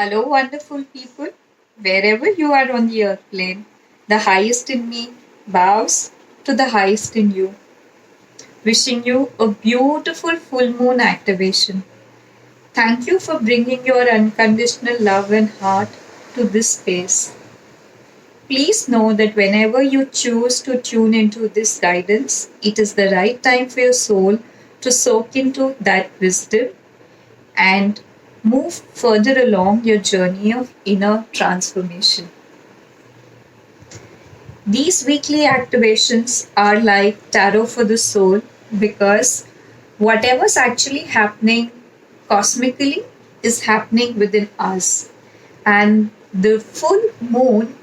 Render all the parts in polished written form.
Hello, wonderful people. Wherever you are on the earth plane, the highest in me bows to the highest in you. Wishing you a beautiful full moon activation. Thank you for bringing your unconditional love and heart to this space. Please know that whenever you choose to tune into this guidance, it is the right time for your soul to soak into that wisdom and move further along your journey of inner transformation. These weekly activations are like tarot for the soul because whatever's actually happening cosmically is happening within us. And the full moon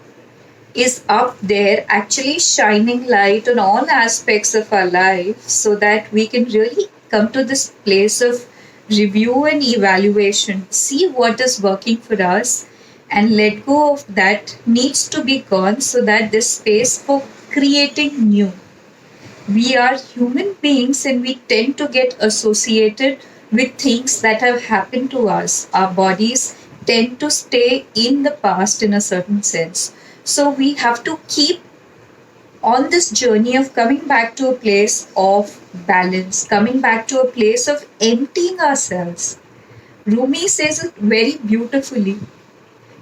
is up there actually shining light on all aspects of our life so that we can really come to this place of review and evaluation, see what is working for us, and let go of that needs to be gone so that there's space for creating new. We are human beings and we tend to get associated with things that have happened to us. Our bodies tend to stay in the past in a certain sense. So we have to keep on this journey of coming back to a place of balance, coming back to a place of emptying ourselves. Rumi says it very beautifully.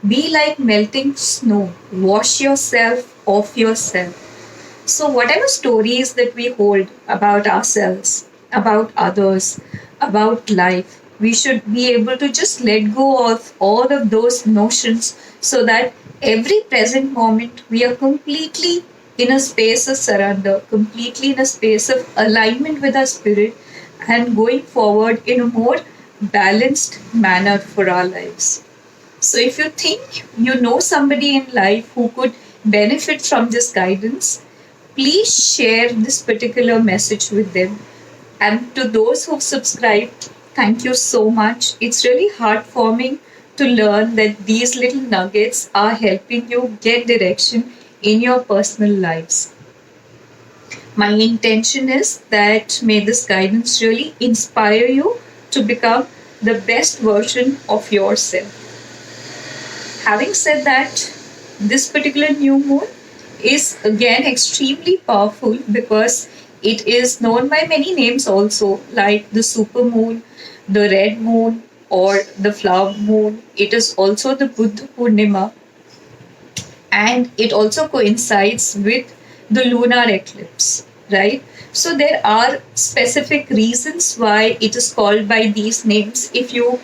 Be like melting snow, wash yourself off yourself. So, whatever stories that we hold about ourselves, about others, about life, we should be able to just let go of all of those notions so that every present moment we are completely in a space of surrender, completely in a space of alignment with our spirit, and going forward in a more balanced manner for our lives. So, if you think you know somebody in life who could benefit from this guidance, please share this particular message with them. And to those who've subscribed, thank you so much. It's really heartwarming to learn that these little nuggets are helping you get direction in your personal lives. My intention is that may this guidance really inspire you to become the best version of yourself. Having said that, this particular new moon is again extremely powerful because it is known by many names also, like the super moon, the red moon, or the flower moon. It is also the Buddha Purnima, and it also coincides with the lunar eclipse, right? So there are specific reasons why it is called by these names. If you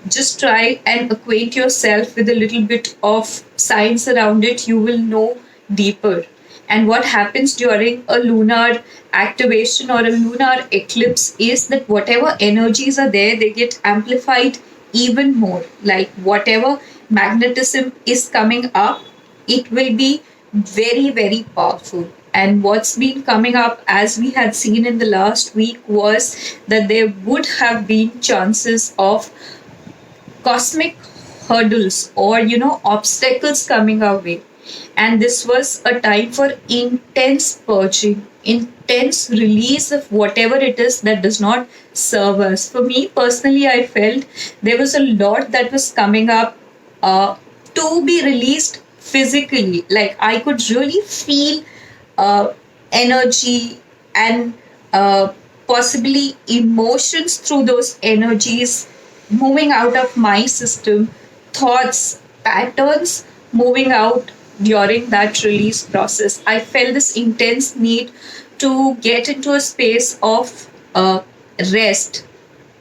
just try and acquaint yourself with a little bit of science around it, you will know deeper. And what happens during a lunar activation or a lunar eclipse is that whatever energies are there, they get amplified even more. Like whatever magnetism is coming up, it will be very, very powerful. And what's been coming up, as we had seen in the last week, was that there would have been chances of cosmic hurdles or obstacles coming our way, and this was a time for intense purging, intense release of whatever it is that does not serve us. For me personally, I felt there was a lot that was coming up to be released physically. Like I could really feel uh, energy and possibly emotions through those energies moving out of my system, thoughts, patterns moving out during that release process. I felt this intense need to get into a space of rest,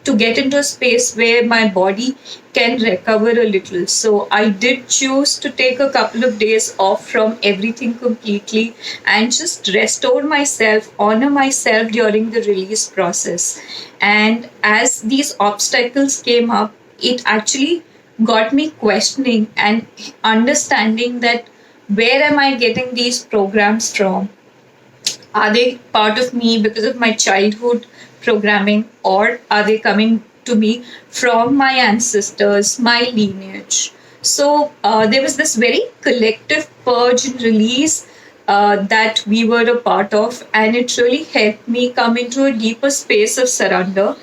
to get into a space where my body can recover a little. So I did choose to take a couple of days off from everything completely and just restore myself, honor myself during the release process. And as these obstacles came up, it actually got me questioning and understanding that where am I getting these programs from? Are they part of me because of my childhood programming, or are they coming to me from my ancestors, my lineage? So there was this very collective purge and release that we were a part of, and it really helped me come into a deeper space of surrender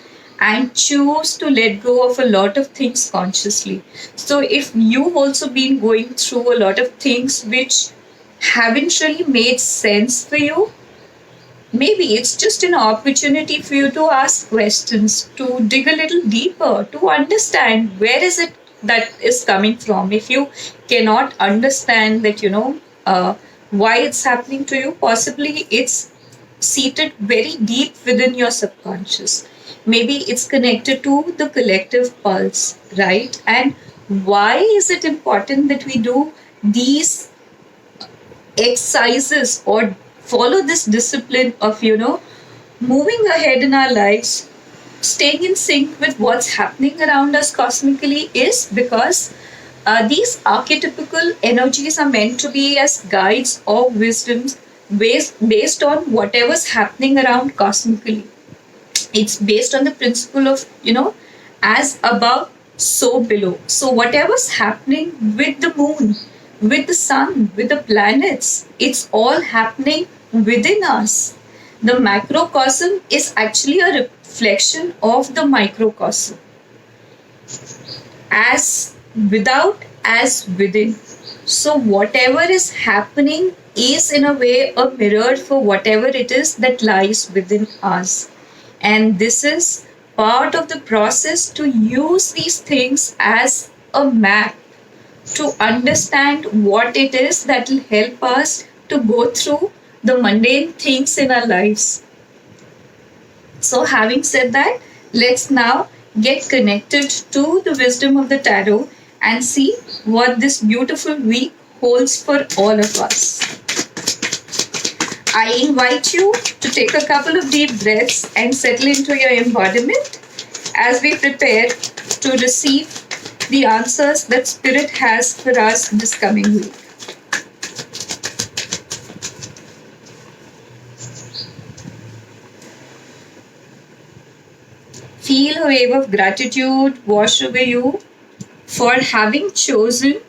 and choose to let go of a lot of things consciously. So if you've also been going through a lot of things which haven't really made sense for you, maybe it's just an opportunity for you to ask questions, to dig a little deeper, to understand where is it that is coming from. If you cannot understand that, why it's happening to you, possibly it's seated very deep within your subconscious. Maybe it's connected to the collective pulse, right? And why is it important that we do these exercises or follow this discipline of, moving ahead in our lives, staying in sync with what's happening around us cosmically, is because these archetypical energies are meant to be as guides or wisdoms based on whatever's happening around cosmically. It's based on the principle of, as above, so below. So, whatever's happening with the moon, with the sun, with the planets, it's all happening within us. The macrocosm is actually a reflection of the microcosm. As without, as within. So, whatever is happening is in a way a mirror for whatever it is that lies within us. And this is part of the process to use these things as a map to understand what it is that will help us to go through the mundane things in our lives. So, having said that, let's now get connected to the wisdom of the tarot and see what this beautiful week holds for all of us. I invite you to take a couple of deep breaths and settle into your embodiment as we prepare to receive the answers that Spirit has for us this coming week. Feel a wave of gratitude wash over you for having chosen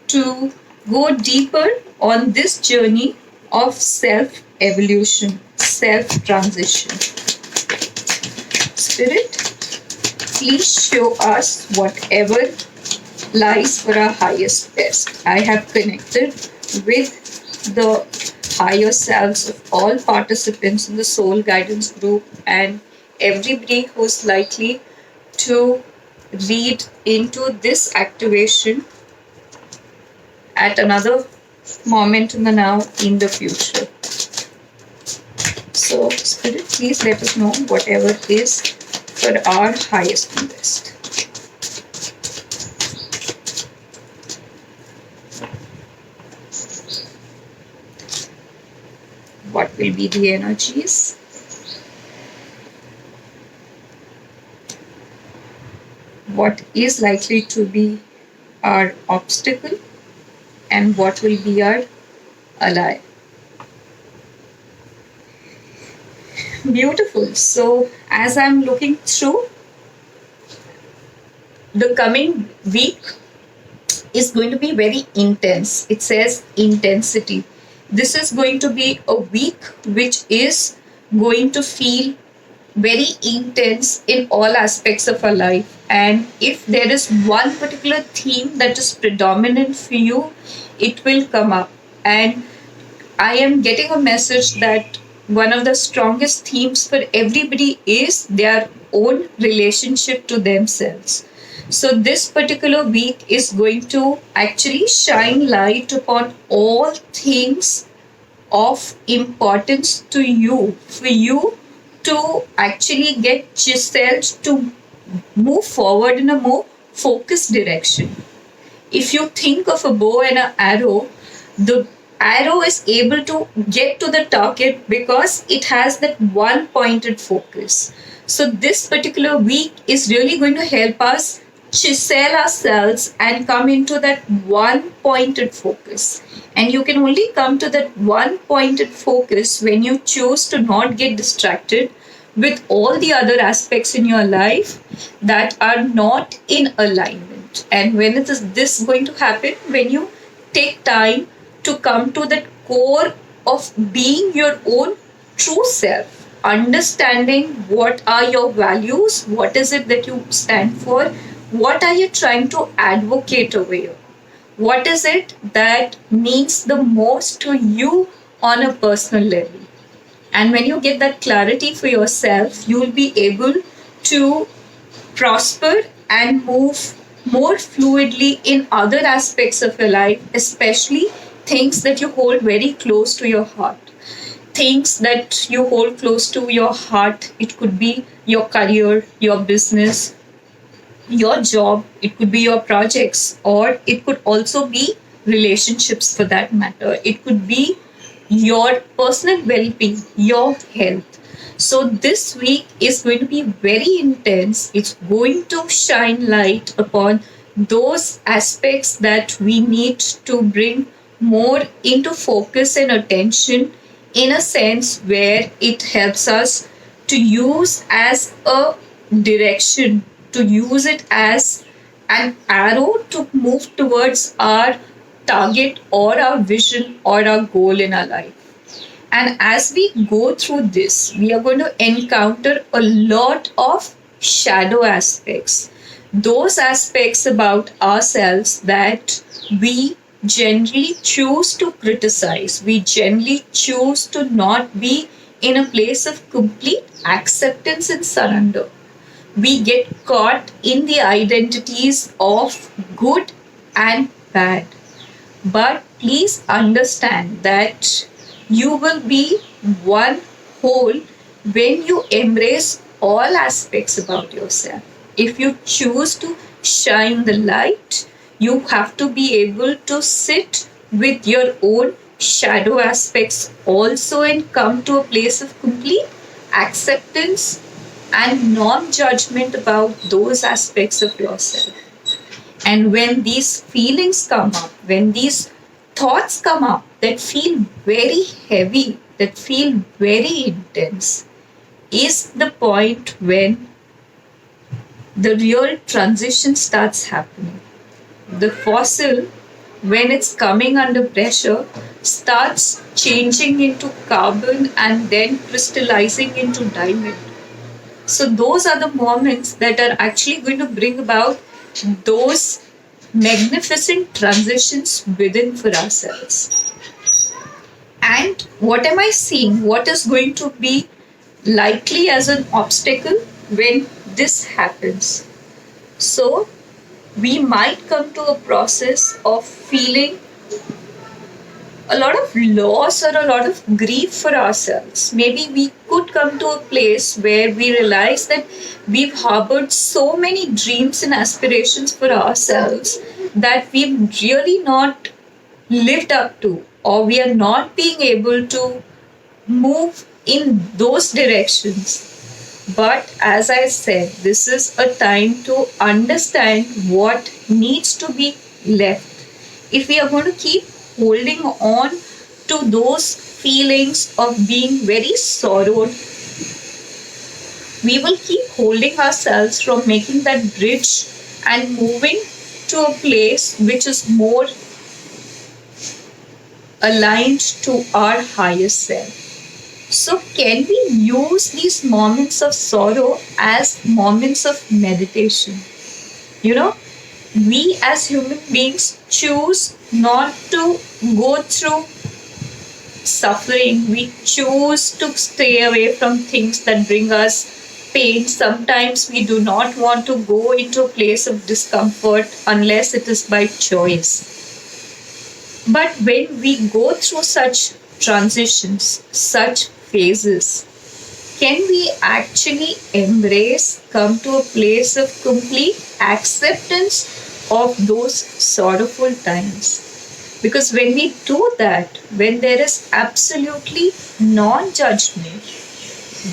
to go deeper on this journey of self evolution, self transition. Spirit, please show us whatever lies for our highest best. I have connected with the higher selves of all participants in the soul guidance group and everybody who's likely to read into this activation at another moment in the now, in the future. So, Spirit, please let us know whatever is for our highest and best. What will be the energies? What is likely to be our obstacle? And what will be our ally? Beautiful. So, as I'm looking through, the coming week is going to be very intense. It says intensity. This is going to be a week which is going to feel very intense in all aspects of our life. And if there is one particular theme that is predominant for you, it will come up. And I am getting a message that one of the strongest themes for everybody is their own relationship to themselves. So, this particular week is going to actually shine light upon all things of importance to you, for you to actually get chiseled to move forward in a more focused direction. If you think of a bow and an arrow, the arrow is able to get to the target because it has that one pointed focus. So, this particular week is really going to help us chisel ourselves and come into that one pointed focus. And you can only come to that one pointed focus when you choose to not get distracted with all the other aspects in your life that are not in alignment. And when is this going to happen? When you take time to come to that core of being your own true self. understanding what are your values, what is it that you stand for, what are you trying to advocate over here, what is it that means the most to you on a personal level. And when you get that clarity for yourself, you will be able to prosper and move more fluidly in other aspects of your life, especially things that you hold very close to your heart. Things that you hold close to your heart, it could be your career, your business, your job, it could be your projects, or it could also be relationships for that matter. It could be your personal well being, your health. So, this week is going to be very intense. It's going to shine light upon those aspects that we need to bring more into focus and attention, in a sense where it helps us to use as a direction, to use it as an arrow to move towards our target or our vision or our goal in our life. And as we go through this, we are going to encounter a lot of shadow aspects. Those aspects about ourselves that we generally choose to criticize, we generally choose to not be in a place of complete acceptance and surrender. We get caught in the identities of good and bad. But please understand that you will be one whole when you embrace all aspects about yourself. If you choose to shine the light, you have to be able to sit with your own shadow aspects also and come to a place of complete acceptance and non judgment about those aspects of yourself. And when these feelings come up, when these thoughts come up that feel very heavy, that feel very intense, is the point when the real transition starts happening. The fossil, when it's coming under pressure, starts changing into carbon and then crystallizing into diamond. So, those are the moments that are actually going to bring about those magnificent transitions within for ourselves. And what am I seeing? What is going to be likely as an obstacle when this happens? So, we might come to a process of feeling a lot of loss or a lot of grief for ourselves. Maybe we could come to a place where we realize that we've harbored so many dreams and aspirations for ourselves that we've really not lived up to, or we are not being able to move in those directions. But as I said, this is a time to understand what needs to be left. If we are going to keep holding on to those feelings of being very sorrowed, we will keep holding ourselves from making that bridge and moving to a place which is more aligned to our highest self. So, can we use these moments of sorrow as moments of meditation? You know, we as human beings choose not to go through suffering. We choose to stay away from things that bring us pain. Sometimes we do not want to go into a place of discomfort unless it is by choice. But when we go through such transitions, such phases, can we actually embrace, come to a place of complete acceptance of those sorrowful times? Because when we do that, when there is absolutely non judgment,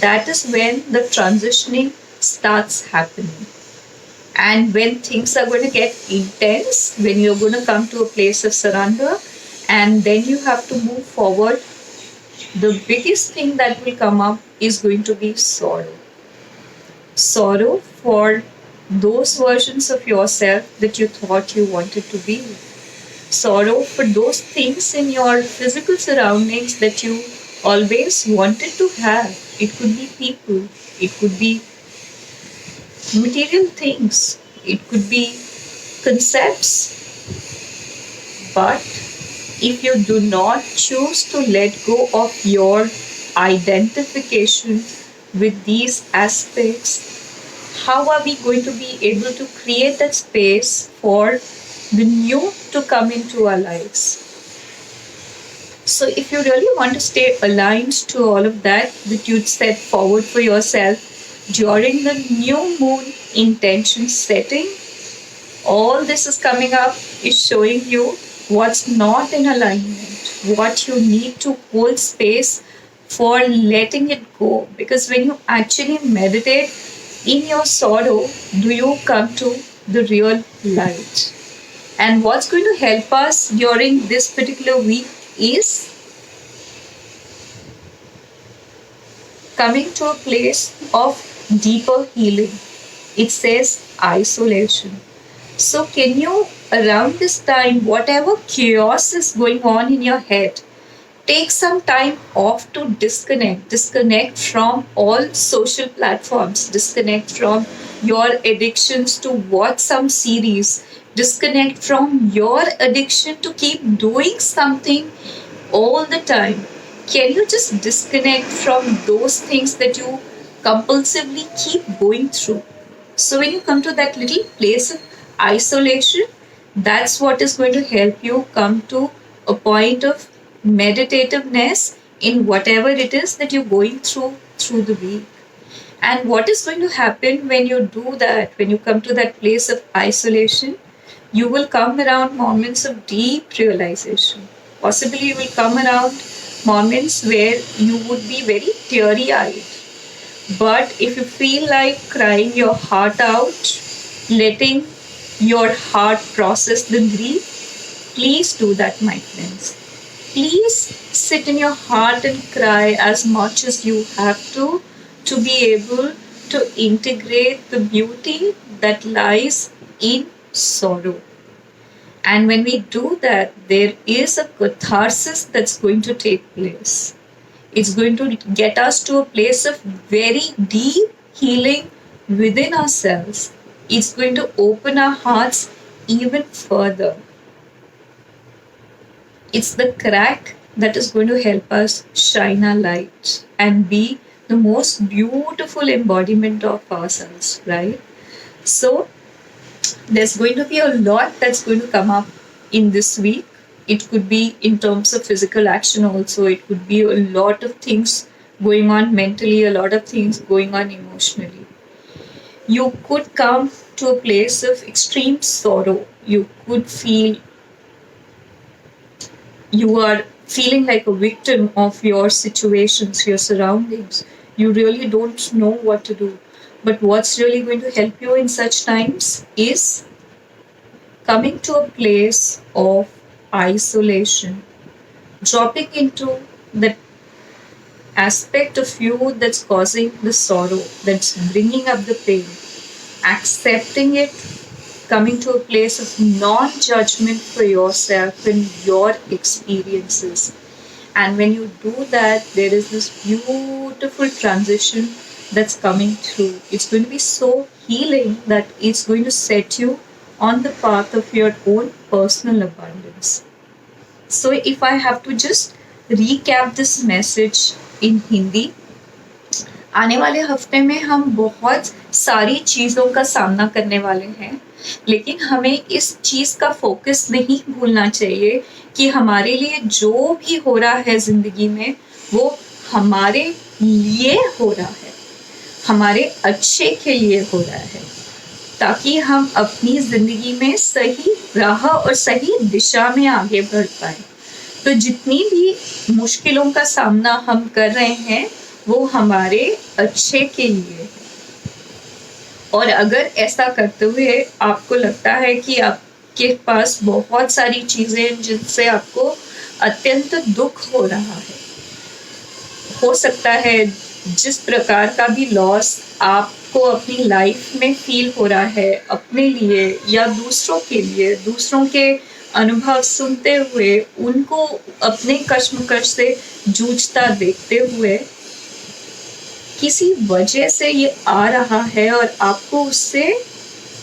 that is when the transitioning starts happening. And when things are going to get intense, when you're going to come to a place of surrender, and then you have to move forward, the biggest thing that will come up is going to be sorrow. Sorrow for those versions of yourself that you thought you wanted to be. Sorrow for those things in your physical surroundings that you always wanted to have. it could be people, it could be material things, it could be concepts. But if you do not choose to let go of your identification with these aspects, how are we going to be able to create that space for the new to come into our lives? So, if you really want to stay aligned to all of that you'd set forward for yourself during the new moon intention setting, all this is coming up is showing you what's not in alignment, what you need to hold space for letting it go. Because when you actually meditate in your sorrow, do you come to the real light? And what's going to help us during this particular week is coming to a place of deeper healing. It says isolation. So, can you, around this time, whatever chaos is going on in your head, take some time off to disconnect from all social platforms, disconnect from your addictions to watch some series, disconnect from your addiction to keep doing something all the time. Can you just disconnect from those things that you compulsively keep going through? So, when you come to that little place of isolation, that's what is going to help you come to a point of meditativeness in whatever it is that you're going through the week. And what is going to happen when you do that, when you come to that place of isolation? You will come around moments of deep realization. Possibly, you will come around moments where you would be very teary eyed. But if you feel like crying your heart out, letting your heart process the grief, please do that, my friends. Please sit in your heart and cry as much as you have to be able to integrate the beauty that lies in sorrow. And when we do that, there is a catharsis that's going to take place. It's going to get us to a place of very deep healing within ourselves. It's going to open our hearts even further. It's the crack that is going to help us shine our light and be the most beautiful embodiment of ourselves, right? So, there's going to be a lot that's going to come up in this week. It could be in terms of physical action also. It could be a lot of things going on mentally, a lot of things going on emotionally. You could come to a place of extreme sorrow. You could feel you are feeling like a victim of your situations, your surroundings. You really don't know what to do. But what's really going to help you in such times is coming to a place of isolation, dropping into the aspect of you that's causing the sorrow, that's bringing up the pain, accepting it, coming to a place of non judgment for yourself and your experiences. And when you do that, there is this beautiful transition that's coming through. It's going to be so healing that it's going to set you on the path of your own personal abundance. So, if I have to just recap this message in Hindi, आने वाले हफ्ते में हम बहुत सारी चीज़ों का सामना करने वाले हैं, लेकिन हमें इस चीज़ का फोकस नहीं भूलना चाहिए कि हमारे लिए जो भी हो रहा है ज़िंदगी में वो हमारे लिए हो रहा है, हमारे अच्छे के लिए हो रहा है, ताकि हम अपनी ज़िंदगी में सही राह और सही दिशा में आगे बढ़ पाएं। तो जितनी भी मुश्किलों का सामना हम कर रहे हैं वो हमारे अच्छे के लिए है। और अगर ऐसा करते हुए आपको लगता है कि आपके पास बहुत सारी चीज़ें जिनसे आपको अत्यंत दुख हो रहा है, हो सकता है जिस प्रकार का भी लॉस आपको अपनी लाइफ में फील हो रहा है अपने लिए या दूसरों के लिए, दूसरों के अनुभव सुनते हुए, उनको अपने कश्मकश से जूझता देखते हुए, किसी वजह से ये आ रहा है और आपको उससे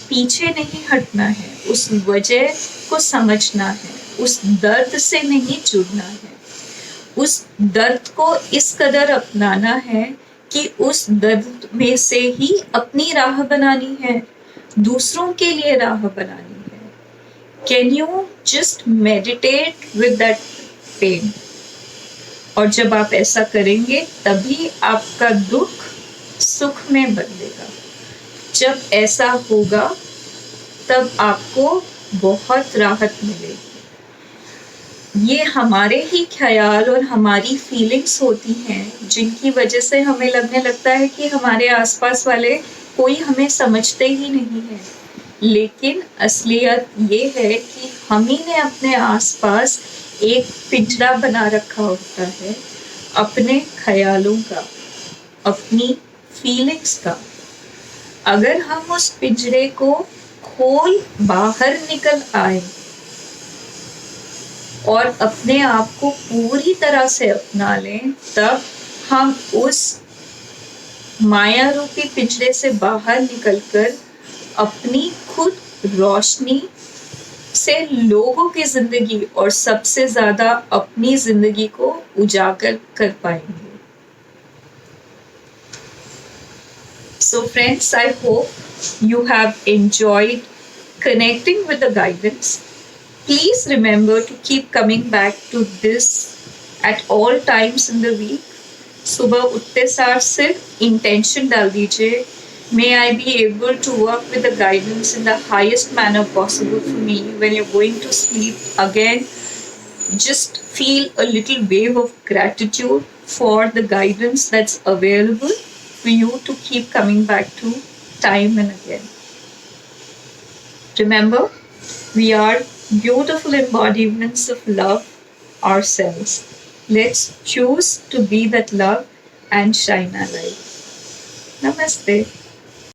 पीछे नहीं हटना है, उस वजह को समझना है, उस दर्द से नहीं जुड़ना है, उस दर्द को इस कदर अपनाना है कि उस दर्द में से ही अपनी राह बनानी है, दूसरों के लिए राह बनानी है। Can you just meditate with that pain? और जब आप ऐसा करेंगे तभी आपका दुख सुख में बदलेगा। जब ऐसा होगा तब आपको बहुत राहत मिलेगी। ये हमारे ही ख्याल और हमारी फीलिंग्स होती हैं जिनकी वजह से हमें लगने लगता है कि हमारे आसपास वाले कोई हमें समझते ही नहीं है, लेकिन असलियत ये है कि हम ही ने अपने आसपास एक पिंजरा बना रखा होता है अपने ख्यालों का, अपनी फीलिंग्स का। अगर हम उस पिंजरे को खोल बाहर निकल आए और अपने आप को पूरी तरह से अपना लें, तब हम उस माया रूपी पिंजरे से बाहर निकलकर अपनी खुद रोशनी से लोगों की जिंदगी और सबसे ज्यादा अपनी जिंदगी को उजागर कर पाएंगे। So friends, I hope you have enjoyed connecting with the guidance. Please remember to keep coming back to this at all times in the week. सुबह उठते सार सिर्फ इंटेंशन डाल दीजिए, may I be able to work with the guidance in the highest manner possible for me. When you're going to sleep, again, just feel a little wave of gratitude for the guidance that's available for you to keep coming back to time and again. Remember, we are beautiful embodiments of love ourselves. Let's choose to be that love and shine our light. Namaste.